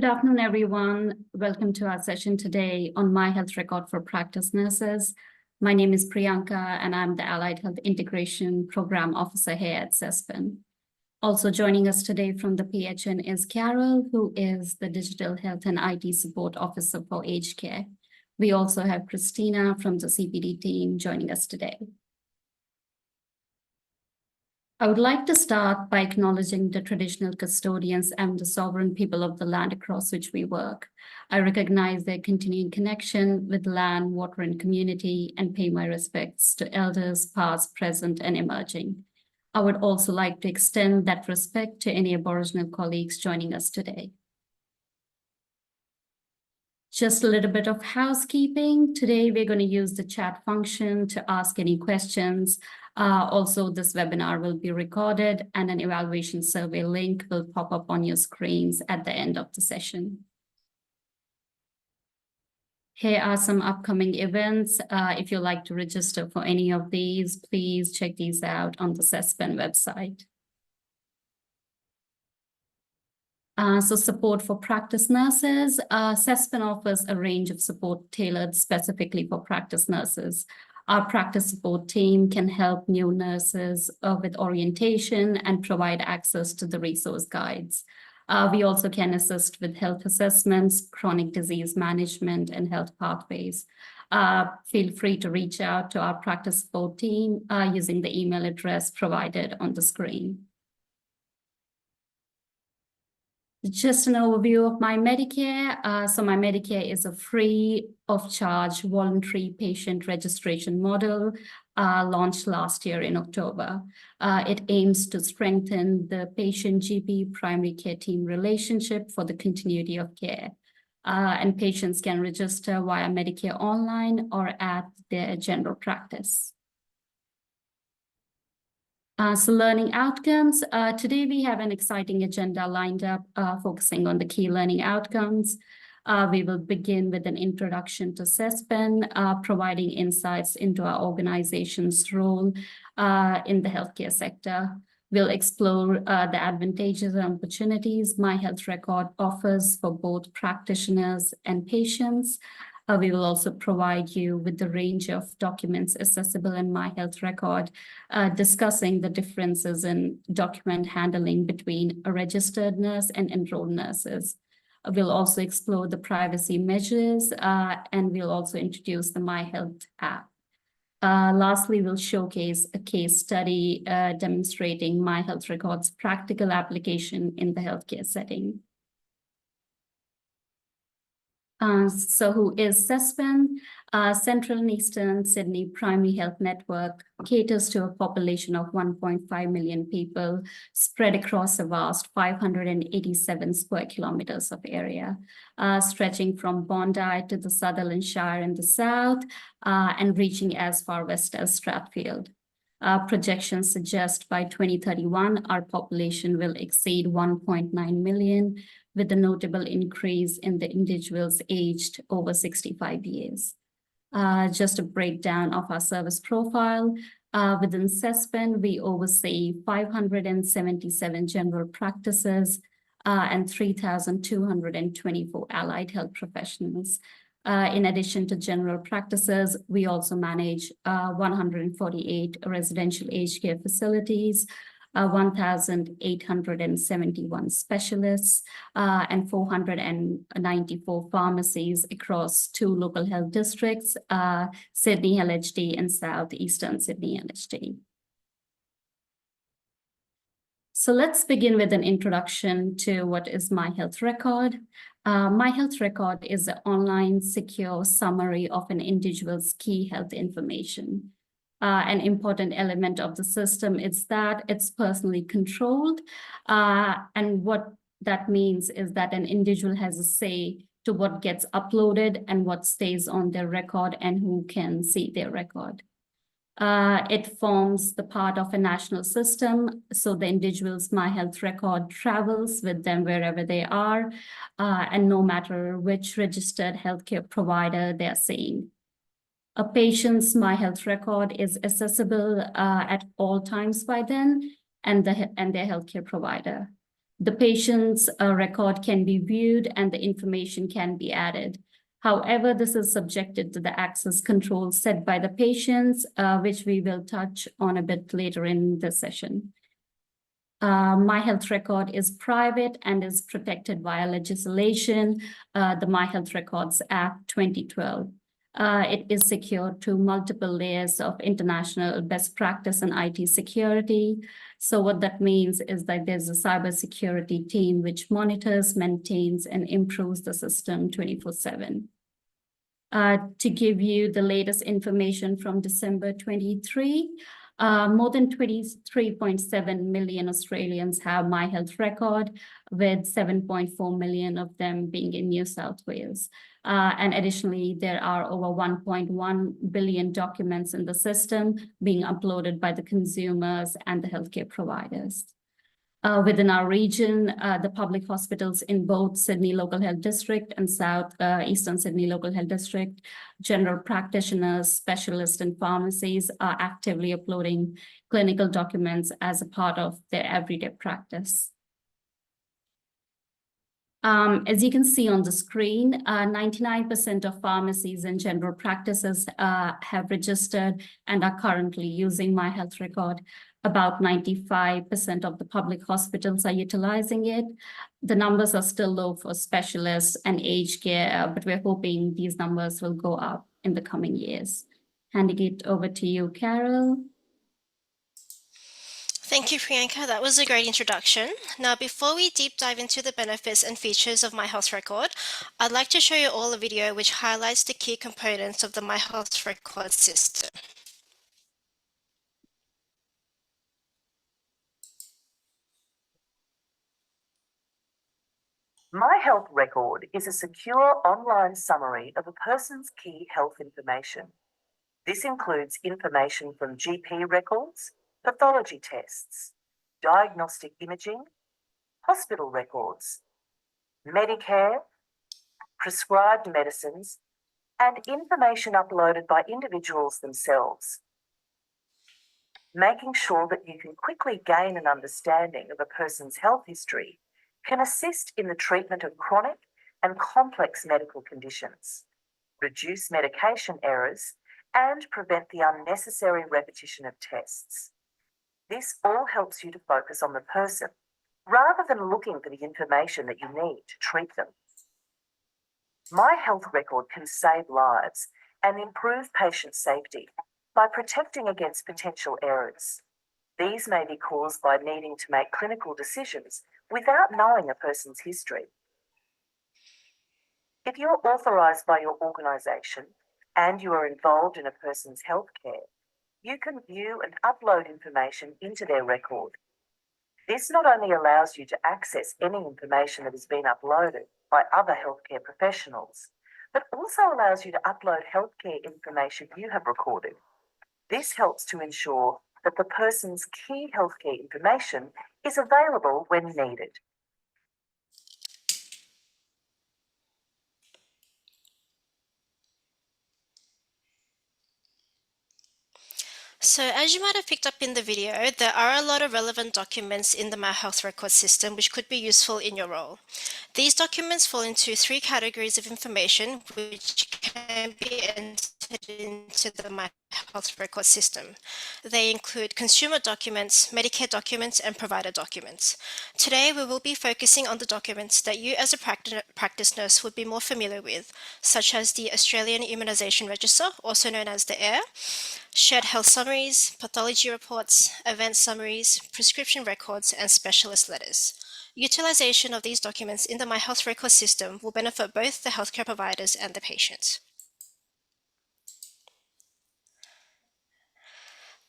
Good afternoon, everyone. Welcome to our session today on My Health Record for Practice Nurses. My name is Priyanka, and I'm the Allied Health Integration Program Officer here at CESPN. Also joining us today from the PHN is Carol, who is the Digital Health and IT Support Officer for Aged Care. We also have Christina from the CPD team joining us today. I would like to start by acknowledging the traditional custodians and the sovereign people of the land across which we work. I recognize their continuing connection with land, water, and community, and pay my respects to elders past, present, and emerging. I would also like to extend that respect to any Aboriginal colleagues joining us today. Just a little bit of housekeeping. Today, we're going to use the chat function to ask any questions. Also, this webinar will be recorded and an evaluation survey link will pop up on your screens at the end of the session. Here are some upcoming events. If you'd like to register for any of these, please check these out on the CESPN website. So support for practice nurses. CESPN offers a range of support tailored specifically for practice nurses. Our practice support team can help new nurses with orientation and provide access to the resource guides. We also can assist with health assessments, chronic disease management, and health pathways. Feel free to reach out to our practice support team using the email address provided on the screen. Just an overview of my Medicare. So my Medicare is a free of charge voluntary patient registration model launched last year in October. It aims to strengthen the patient GP primary care team relationship for the continuity of care. And patients can register via Medicare online or at their general practice. So learning outcomes. Today we have an exciting agenda lined up focusing on the key learning outcomes. We will begin with an introduction to CESPN, providing insights into our organization's role in the healthcare sector. We'll explore the advantages and opportunities My Health Record offers for both practitioners and patients. We will also provide you with the range of documents accessible in My Health Record, discussing the differences in document handling between a registered nurse and enrolled nurses. We'll also explore the privacy measures, and we'll also introduce the My Health app. Lastly, we'll showcase a case study demonstrating My Health Record's practical application in the healthcare setting. So who is CESPN? Central and Eastern Sydney Primary Health Network caters to a population of 1.5 million people spread across a vast 587 square kilometers of area, stretching from Bondi to the Sutherland Shire in the south and reaching as far west as Strathfield. Projections suggest by 2031, our population will exceed 1.9 million, with a notable increase in the individuals aged over 65 years. Just a breakdown of our service profile. Within CESPN, we oversee 577 general practices and 3,224 allied health professionals. In addition to general practices, we also manage 148 residential aged care facilities, 1,871 specialists, and 494 pharmacies across 2 local health districts, Sydney LHD and Southeastern Sydney LHD. So let's begin with an introduction to what is My Health Record. My Health Record is an online secure summary of an individual's key health information. An important element of the system is that it's personally controlled. And what that means is that an individual has a say to what gets uploaded and what stays on their record and who can see their record. It forms the part of a national system, so the individual's My Health Record travels with them wherever they are, and no matter which registered healthcare provider they're seeing. A patient's My Health Record is accessible at all times by them and their healthcare provider. The patient's record can be viewed and the information can be added. However, this is subjected to the access controls set by the patients, which we will touch on a bit later in the session. My Health Record is private and is protected via legislation, the My Health Records Act 2012. It is secured to multiple layers of international best practice and IT security. So what that means is that there's a cybersecurity team which monitors, maintains, and improves the system 24/7. To give you the latest information from December 23, more than 23.7 million Australians have My Health Record, with 7.4 million of them being in New South Wales. And additionally, there are over 1.1 billion documents in the system being uploaded by the consumers and the healthcare providers. Within our region, the public hospitals in both Sydney Local Health District and South Eastern Sydney Local Health District, general practitioners, specialists, and pharmacies are actively uploading clinical documents as a part of their everyday practice. As you can see on the screen, 99% of pharmacies and general practices have registered and are currently using My Health Record. About 95% of the public hospitals are utilizing it. The numbers are still low for specialists and aged care, but we're hoping these numbers will go up in the coming years. Handing it over to you, Carol. Thank you, Priyanka. That was a great introduction. Now, before we deep dive into the benefits and features of My Health Record, I'd like to show you all a video which highlights the key components of the My Health Record system. My Health Record is a secure online summary of a person's key health information. This includes information from GP records, pathology tests, diagnostic imaging, hospital records, Medicare, prescribed medicines, and information uploaded by individuals themselves. Making sure that you can quickly gain an understanding of a person's health history can assist in the treatment of chronic and complex medical conditions, reduce medication errors, and prevent the unnecessary repetition of tests. This all helps you to focus on the person rather than looking for the information that you need to treat them. My Health Record can save lives and improve patient safety by protecting against potential errors. These may be caused by needing to make clinical decisions without knowing a person's history. If you're authorised by your organisation and you are involved in a person's healthcare, you can view and upload information into their record. This not only allows you to access any information that has been uploaded by other healthcare professionals, but also allows you to upload healthcare information you have recorded. This helps to ensure that the person's key healthcare information is available when needed. So as you might have picked up in the video, there are a lot of relevant documents in the My Health Record system which could be useful in your role. These documents fall into three categories of information which can be entered into the My Health Record system. They include consumer documents, Medicare documents, and provider documents. Today, we will be focusing on the documents that you as a practice nurse would be more familiar with, such as the Australian Immunisation Register, also known as the AIR, shared health summaries, pathology reports, event summaries, prescription records, and specialist letters. Utilization of these documents in the My Health Record system will benefit both the healthcare providers and the patient.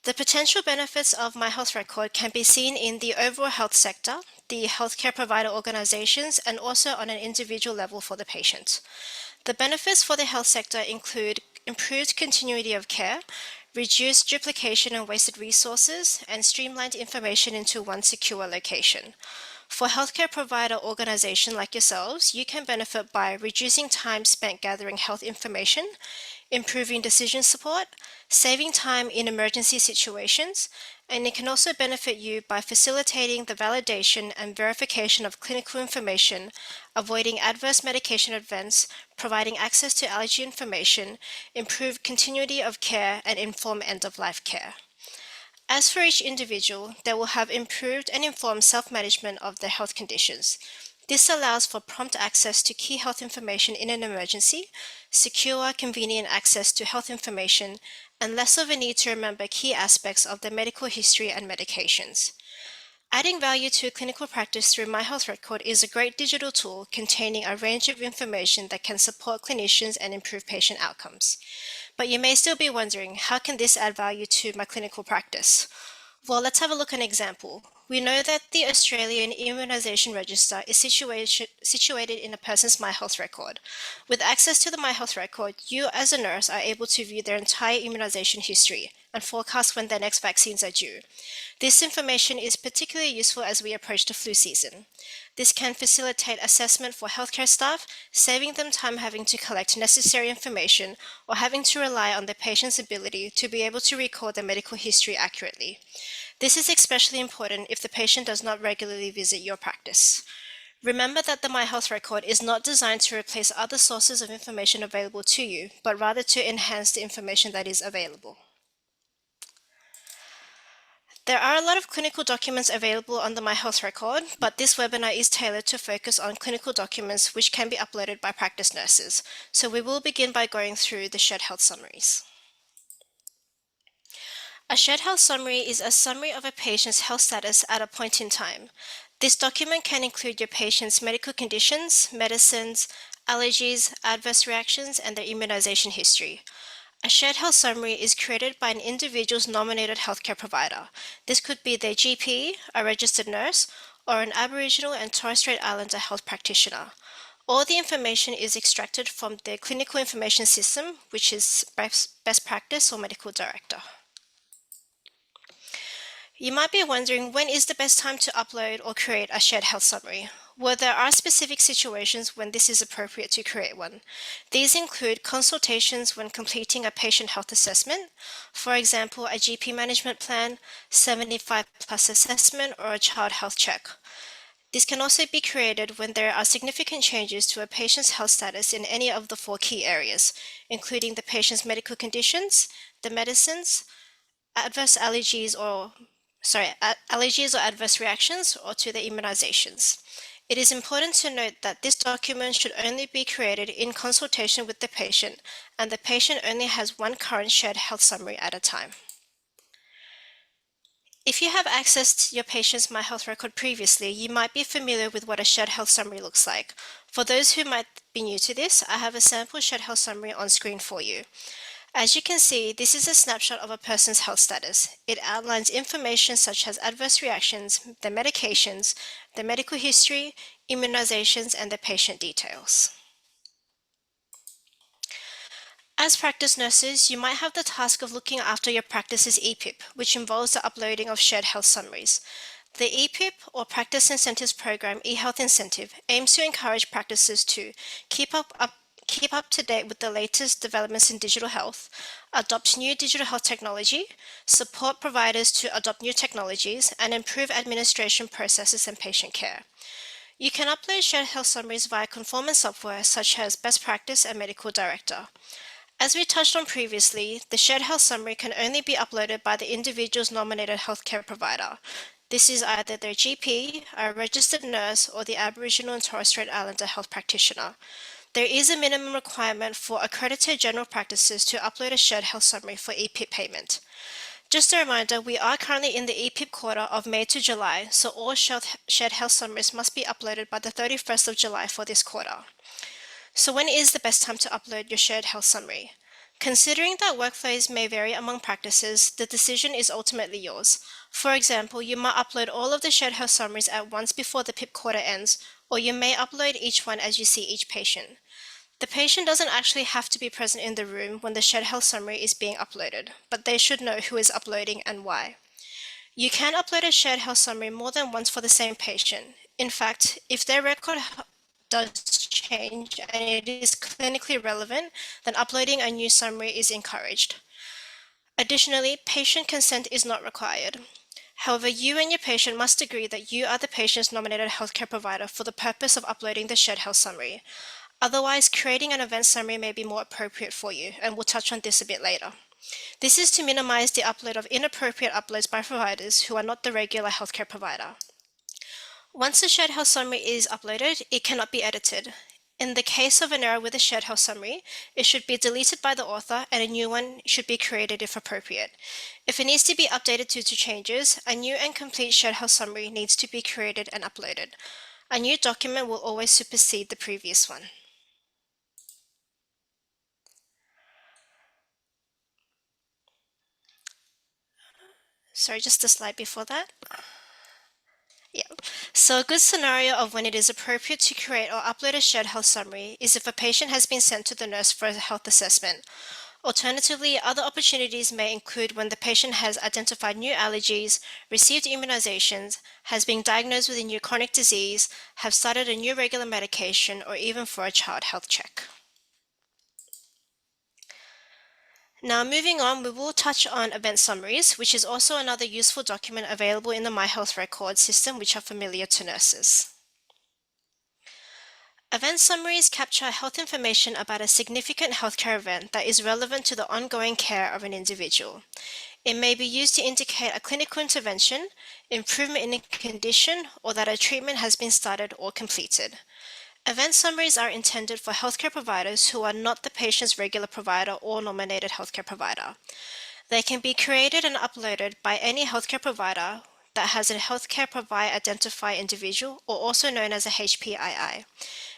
The potential benefits of My Health Record can be seen in the overall health sector, the healthcare provider organizations, and also on an individual level for the patient. The benefits for the health sector include improved continuity of care, reduced duplication and wasted resources, and streamlined information into one secure location. For healthcare provider organizations like yourselves, you can benefit by reducing time spent gathering health information, improving decision support, saving time in emergency situations, and it can also benefit you by facilitating the validation and verification of clinical information, avoiding adverse medication events, providing access to allergy information, improve continuity of care, and inform end-of-life care. As for each individual, they will have improved and informed self-management of their health conditions. This allows for prompt access to key health information in an emergency, secure, convenient access to health information, and less of a need to remember key aspects of their medical history and medications. Adding value to a clinical practice through My Health Record is a great digital tool containing a range of information that can support clinicians and improve patient outcomes. But you may still be wondering, how can this add value to my clinical practice? Well, let's have a look at an example. We know that the Australian Immunisation Register is situated in a person's My Health Record. With access to the My Health Record, you as a nurse are able to view their entire immunisation history and forecast when their next vaccines are due. This information is particularly useful as we approach the flu season. This can facilitate assessment for healthcare staff, saving them time having to collect necessary information or having to rely on the patient's ability to be able to record their medical history accurately. This is especially important if the patient does not regularly visit your practice. Remember that the My Health Record is not designed to replace other sources of information available to you, but rather to enhance the information that is available. There are a lot of clinical documents available on the My Health Record, but this webinar is tailored to focus on clinical documents which can be uploaded by practice nurses. So we will begin by going through the shared health summaries. A shared health summary is a summary of a patient's health status at a point in time. This document can include your patient's medical conditions, medicines, allergies, adverse reactions, and their immunization history. A shared health summary is created by an individual's nominated healthcare provider. This could be their GP, a registered nurse, or an Aboriginal and Torres Strait Islander health practitioner. All the information is extracted from their clinical information system, which is best practice or medical director. You might be wondering, when is the best time to upload or create a shared health summary? Well, there are specific situations when this is appropriate to create one. These include consultations when completing a patient health assessment, for example, a GP management plan, 75+ assessment, or a child health check. This can also be created when there are significant changes to a patient's health status in any of the 4 key areas, including the patient's medical conditions, the medicines, allergies or adverse reactions, or to the immunizations. It is important to note that this document should only be created in consultation with the patient, and the patient only has one current shared health summary at a time. If you have accessed your patient's My Health Record previously, you might be familiar with what a shared health summary looks like. For those who might be new to this, I have a sample shared health summary on screen for you. As you can see, this is a snapshot of a person's health status. It outlines information such as adverse reactions, their medications, their medical history, immunizations, and their patient details. As practice nurses, you might have the task of looking after your practice's EPIP, which involves the uploading of shared health summaries. The EPIP, or Practice Incentives Program eHealth Incentive, aims to encourage practices to keep up to date with the latest developments in digital health, adopt new digital health technology, support providers to adopt new technologies, and improve administration processes and patient care. You can upload shared health summaries via conformance software such as Best Practice and Medical Director. As we touched on previously, the shared health summary can only be uploaded by the individual's nominated healthcare provider. This is either their GP, a registered nurse, or the Aboriginal and Torres Strait Islander health practitioner. There is a minimum requirement for accredited general practices to upload a shared health summary for EPIP payment. Just a reminder, we are currently in the EPIP quarter of May to July, so all shared health summaries must be uploaded by the 31st of July for this quarter. So when is the best time to upload your shared health summary? Considering that workflows may vary among practices, the decision is ultimately yours. For example, you might upload all of the shared health summaries at once before the PIP quarter ends, or you may upload each one as you see each patient. The patient doesn't actually have to be present in the room when the shared health summary is being uploaded, but they should know who is uploading and why. You can upload a shared health summary more than once for the same patient. In fact, if their record does change and it is clinically relevant, then uploading a new summary is encouraged. Additionally, patient consent is not required. However, you and your patient must agree that you are the patient's nominated healthcare provider for the purpose of uploading the shared health summary. Otherwise, creating an event summary may be more appropriate for you, and we'll touch on this a bit later. This is to minimize the upload of inappropriate uploads by providers who are not the regular healthcare provider. Once the shared health summary is uploaded, it cannot be edited. In the case of an error with a shared health summary, it should be deleted by the author and a new one should be created if appropriate. If it needs to be updated due to changes, a new and complete shared health summary needs to be created and uploaded. A new document will always supersede the previous one. Sorry, just a slide before that. Yeah. So a good scenario of when it is appropriate to create or upload a shared health summary is if a patient has been sent to the nurse for a health assessment. Alternatively, other opportunities may include when the patient has identified new allergies, received immunizations, has been diagnosed with a new chronic disease, have started a new regular medication, or even for a child health check. Now moving on, we will touch on event summaries, which is also another useful document available in the My Health Record system, which are familiar to nurses. Event summaries capture health information about a significant healthcare event that is relevant to the ongoing care of an individual. It may be used to indicate a clinical intervention, improvement in a condition, or that a treatment has been started or completed. Event summaries are intended for healthcare providers who are not the patient's regular provider or nominated healthcare provider. They can be created and uploaded by any healthcare provider that has a healthcare provider identifier individual, or also known as a HPII.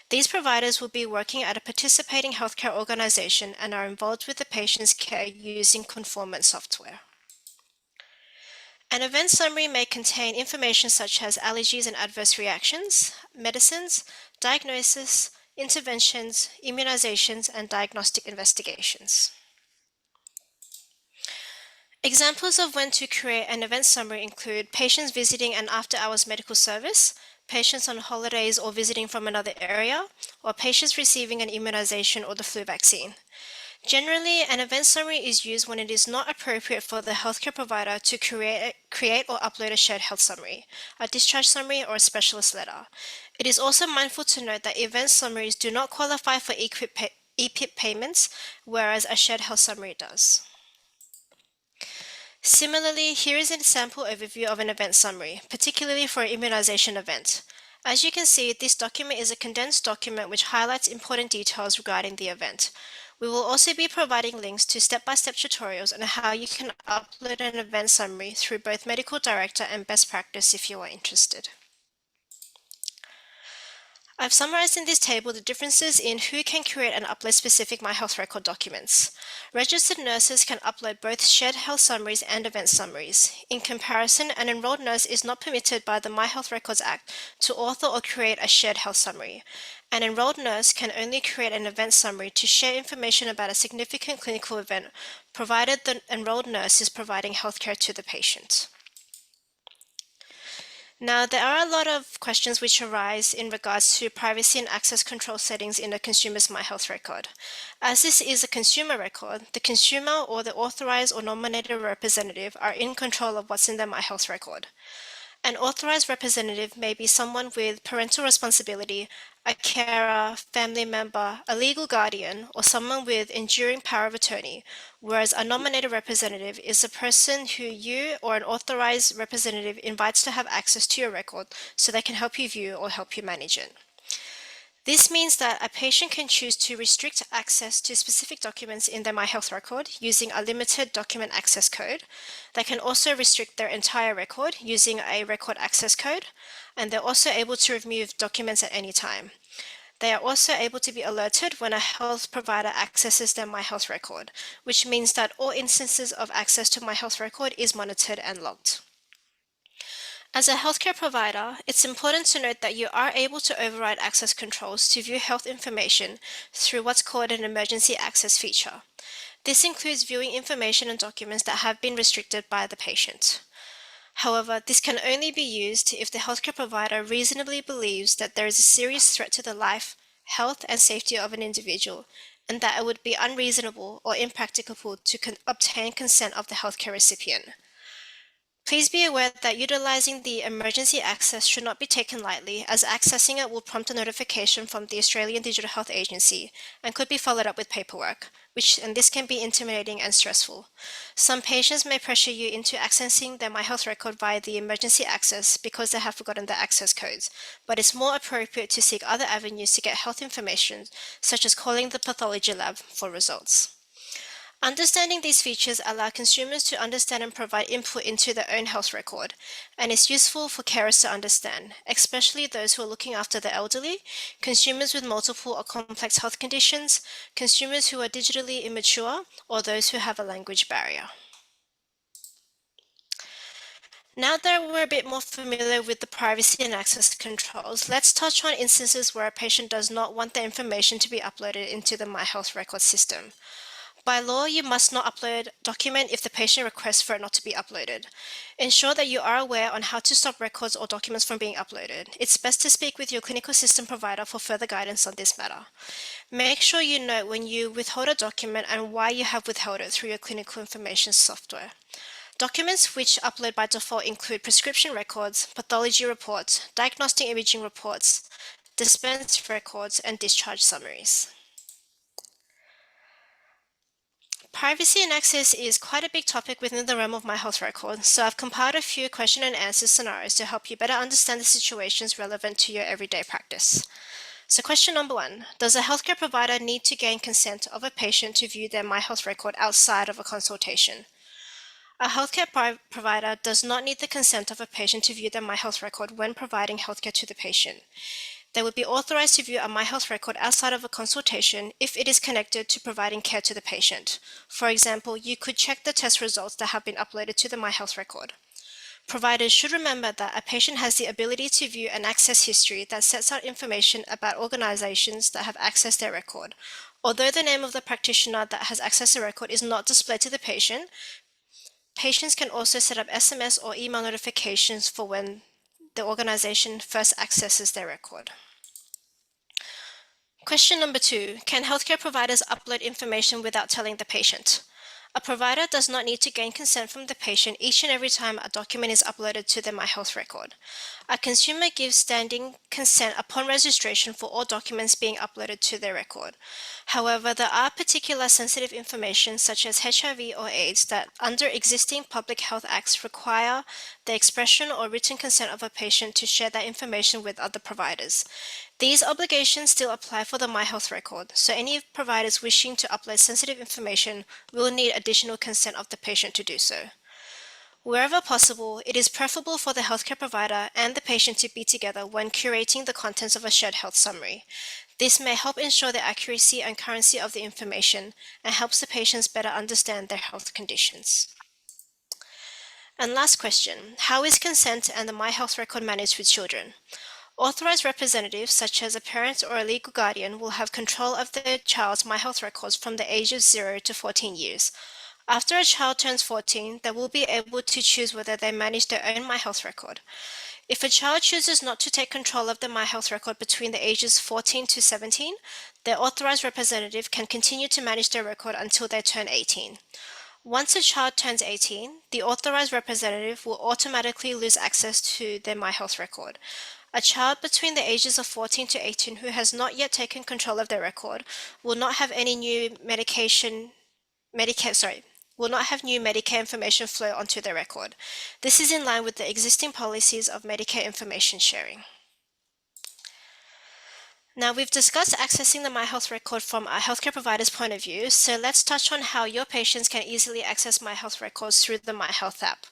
These providers will be working at a participating healthcare organization and are involved with the patient's care using conformance software. An event summary may contain information such as allergies and adverse reactions, medicines, diagnosis, interventions, immunizations, and diagnostic investigations. Examples of when to create an event summary include patients visiting an after-hours medical service, patients on holidays or visiting from another area, or patients receiving an immunization or the flu vaccine. Generally, an event summary is used when it is not appropriate for the healthcare provider to create or upload a shared health summary, a discharge summary, or a specialist letter. It is also mindful to note that event summaries do not qualify for EPIP payments, whereas a shared health summary does. Similarly, here is a sample overview of an event summary, particularly for an immunization event. As you can see, this document is a condensed document which highlights important details regarding the event. We will also be providing links to step-by-step tutorials on how you can upload an event summary through both Medical Director and Best Practice if you are interested. I've summarized in this table the differences in who can create and upload specific My Health Record documents. Registered nurses can upload both shared health summaries and event summaries. In comparison, an enrolled nurse is not permitted by the My Health Records Act to author or create a shared health summary. An enrolled nurse can only create an event summary to share information about a significant clinical event, provided the enrolled nurse is providing healthcare to the patient. Now, there are a lot of questions which arise in regards to privacy and access control settings in a consumer's My Health record. As this is a consumer record, the consumer or the authorized or nominated representative are in control of what's in their My Health record. An authorized representative may be someone with parental responsibility, a carer, family member, a legal guardian, or someone with enduring power of attorney, whereas a nominated representative is a person who you or an authorized representative invites to have access to your record so they can help you view or help you manage it. This means that a patient can choose to restrict access to specific documents in their My Health record using a limited document access code. They can also restrict their entire record using a record access code, and they're also able to remove documents at any time. They are also able to be alerted when a health provider accesses their My Health record, which means that all instances of access to My Health record is monitored and logged. As a healthcare provider, it's important to note that you are able to override access controls to view health information through what's called an emergency access feature. This includes viewing information and documents that have been restricted by the patient. However, this can only be used if the healthcare provider reasonably believes that there is a serious threat to the life, health, and safety of an individual, and that it would be unreasonable or impracticable to obtain consent of the healthcare recipient. Please be aware that utilizing the emergency access should not be taken lightly, as accessing it will prompt a notification from the Australian Digital Health Agency and could be followed up with paperwork, and this can be intimidating and stressful. Some patients may pressure you into accessing their My Health record via the emergency access because they have forgotten the access codes, but it's more appropriate to seek other avenues to get health information, such as calling the pathology lab for results. Understanding these features allow consumers to understand and provide input into their own health record, and is useful for carers to understand, especially those who are looking after the elderly, consumers with multiple or complex health conditions, consumers who are digitally immature, or those who have a language barrier. Now that we're a bit more familiar with the privacy and access controls, let's touch on instances where a patient does not want their information to be uploaded into the My Health record system. By law, you must not upload document if the patient requests for it not to be uploaded. Ensure that you are aware on how to stop records or documents from being uploaded. It's best to speak with your clinical system provider for further guidance on this matter. Make sure you note when you withhold a document and why you have withheld it through your clinical information software. Documents which upload by default include prescription records, pathology reports, diagnostic imaging reports, dispense records, and discharge summaries. Privacy and access is quite a big topic within the realm of My Health record, so I've compiled a few question and answer scenarios to help you better understand the situations relevant to your everyday practice. So question number 1, does a healthcare provider need to gain consent of a patient to view their My Health record outside of a consultation? A healthcare provider does not need the consent of a patient to view their My Health record when providing healthcare to the patient. They would be authorized to view a My Health record outside of a consultation if it is connected to providing care to the patient. For example, you could check the test results that have been uploaded to the My Health record. Providers should remember that a patient has the ability to view an access history that sets out information about organizations that have accessed their record. Although the name of the practitioner that has accessed the record is not displayed to the patient, patients can also set up SMS or email notifications for when the organization first accesses their record. Question number 2, can healthcare providers upload information without telling the patient? A provider does not need to gain consent from the patient each and every time a document is uploaded to their My Health record. A consumer gives standing consent upon registration for all documents being uploaded to their record. However, there are particular sensitive information such as HIV or AIDS that under existing public health acts require the expression or written consent of a patient to share that information with other providers. These obligations still apply for the My Health record, so any providers wishing to upload sensitive information will need additional consent of the patient to do so. Wherever possible, it is preferable for the healthcare provider and the patient to be together when curating the contents of a shared health summary. This may help ensure the accuracy and currency of the information and helps the patients better understand their health conditions. And last question, how is consent and the My Health record managed with children? Authorized representatives, such as a parent or a legal guardian, will have control of their child's My Health records from the age of 0 to 14 years. After a child turns 14, they will be able to choose whether they manage their own My Health record. If a child chooses not to take control of the My Health record between the ages 14 to 17, their authorized representative can continue to manage their record until they turn 18. Once a child turns 18, the authorized representative will automatically lose access to their My Health record. A child between the ages of 14 to 18 who has not yet taken control of their record will not have any new Medicare information flow onto their record. This is in line with the existing policies of Medicare information sharing. Now we've discussed accessing the My Health record from a healthcare provider's point of view, so let's touch on how your patients can easily access My Health records through the My Health app.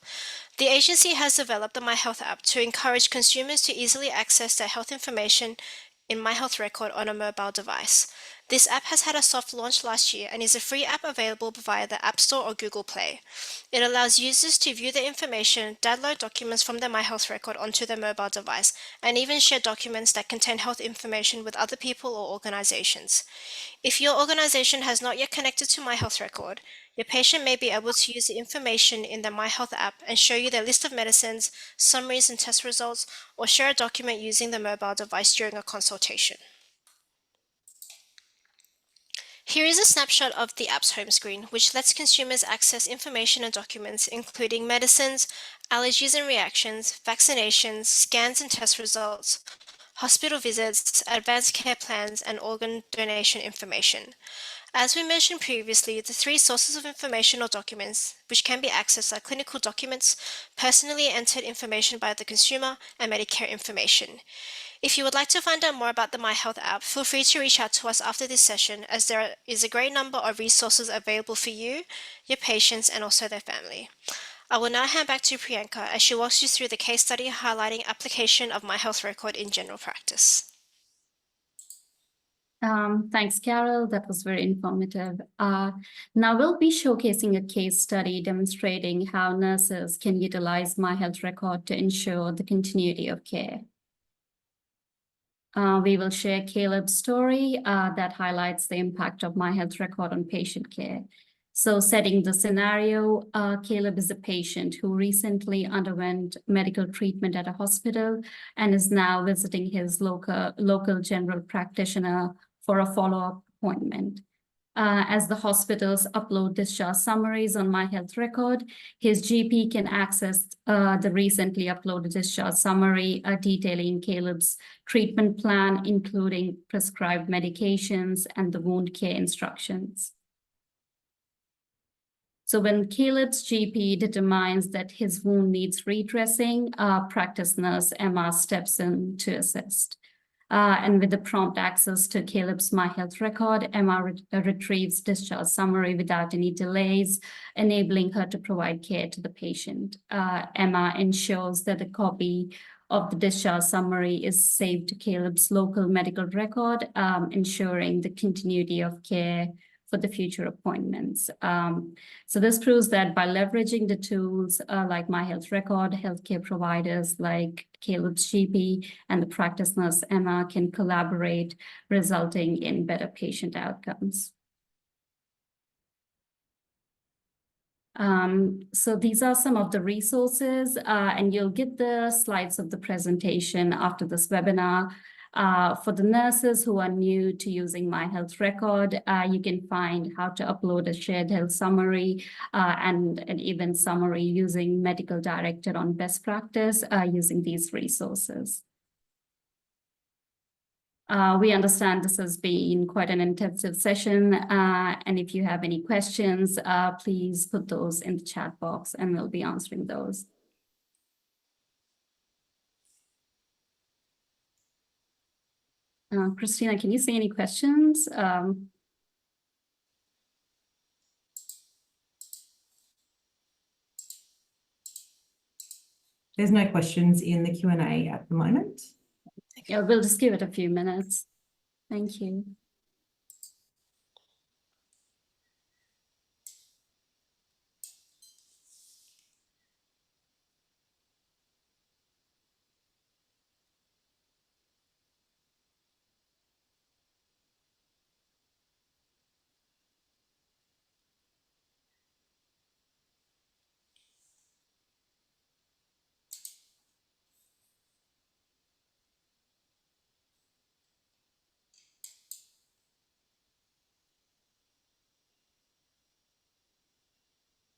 The agency has developed the My Health app to encourage consumers to easily access their health information in My Health record on a mobile device. This app has had a soft launch last year and is a free app available via the App Store or Google Play. It allows users to view the information, download documents from their My Health record onto their mobile device, and even share documents that contain health information with other people or organizations. If your organization has not yet connected to My Health record, your patient may be able to use the information in the My Health app and show you their list of medicines, summaries and test results, or share a document using the mobile device during a consultation. Here is a snapshot of the app's home screen, which lets consumers access information and documents, including medicines, allergies and reactions, vaccinations, scans and test results, hospital visits, advanced care plans, and organ donation information. As we mentioned previously, the three sources of information or documents which can be accessed are clinical documents, personally entered information by the consumer, and Medicare information. If you would like to find out more about the My Health app, feel free to reach out to us after this session, as there is a great number of resources available for you, your patients, and also their family. I will now hand back to Priyanka as she walks you through the case study highlighting application of My Health Record in general practice. Thanks, Carol. That was very informative. Now we'll be showcasing a case study demonstrating how nurses can utilize My Health Record to ensure the continuity of care. We will share Caleb's story that highlights the impact of My Health Record on patient care. So setting the scenario, Caleb is a patient who recently underwent medical treatment at a hospital and is now visiting his local general practitioner for a follow-up appointment. As the hospitals upload discharge summaries on My Health Record, his GP can access the recently uploaded discharge summary detailing Caleb's treatment plan, including prescribed medications and the wound care instructions. So when Caleb's GP determines that his wound needs redressing, practice nurse Emma steps in to assist. And with the prompt access to Caleb's My Health Record, Emma retrieves discharge summary without any delays, enabling her to provide care to the patient. Emma ensures that a copy of the discharge summary is saved to Caleb's local medical record, ensuring the continuity of care for the future appointments. So this proves that by leveraging the tools like My Health Record, healthcare providers like Caleb's GP and the practice nurse Emma can collaborate, resulting in better patient outcomes. So these are some of the resources, and you'll get the slides of the presentation after this webinar. For the nurses who are new to using My Health Record, you can find how to upload a shared health summary and an event summary using Medical Director on best practice using these resources. We understand this has been quite an intensive session, and if you have any questions, please put those in the chat box and we'll be answering those. Christina, can you see any questions? There's no questions in the Q&A at the moment. Yeah, we'll just give it a few minutes. Thank you.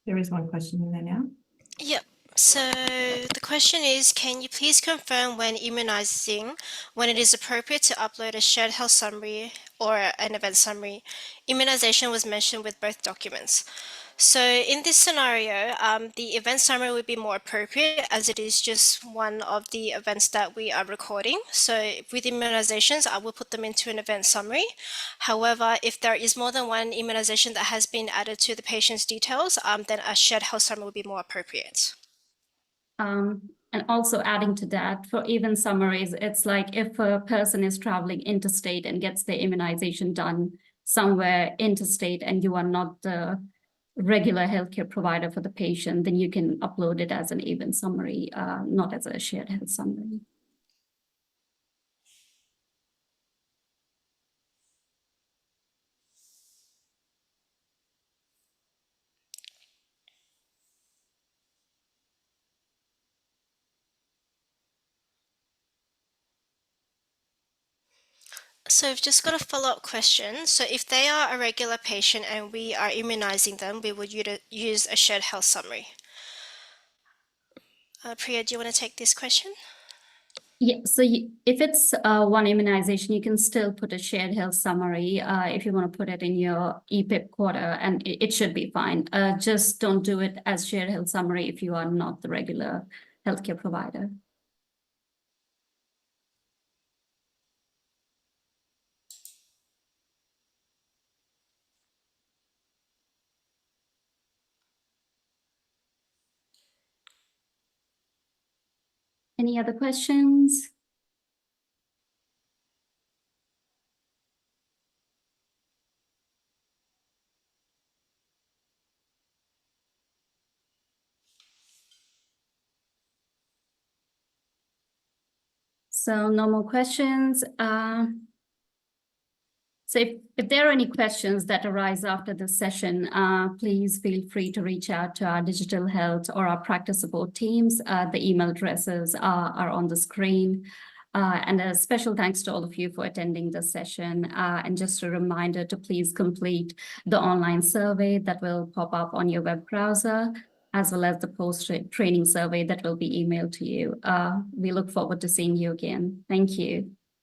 There is one question in there now. Yep. So the question is, can you please confirm when immunizing, when it is appropriate to upload a shared health summary or an event summary? Immunization was mentioned with both documents. So in this scenario, the event summary would be more appropriate as it is just one of the events that we are recording. So with immunizations, I will put them into an event summary. However, if there is more than one immunization that has been added to the patient's details, then a shared health summary would be more appropriate. And also adding to that, for even summaries, it's like if a person is traveling interstate and gets their immunization done somewhere interstate and you are not the regular healthcare provider for the patient, then you can upload it as an event summary, not as a shared health summary. So we've just got a follow-up question. So if they are a regular patient and we are immunizing them, we would use a shared health summary. Priya, do you want to take this question? Yeah, so if it's one immunization, you can still put a shared health summary if you want to put it in your EPIP quarter, and it should be fine. Just don't do it as shared health summary if you are not the regular healthcare provider. Any other questions? So no more questions. So if there are any questions that arise after this session, please feel free to reach out to our digital health or our practice support teams. The email addresses are on the screen. And a special thanks to all of you for attending this session. And just a reminder to please complete the online survey that will pop up on your web browser, as well as the post-training survey that will be emailed to you. We look forward to seeing you again. Thank you.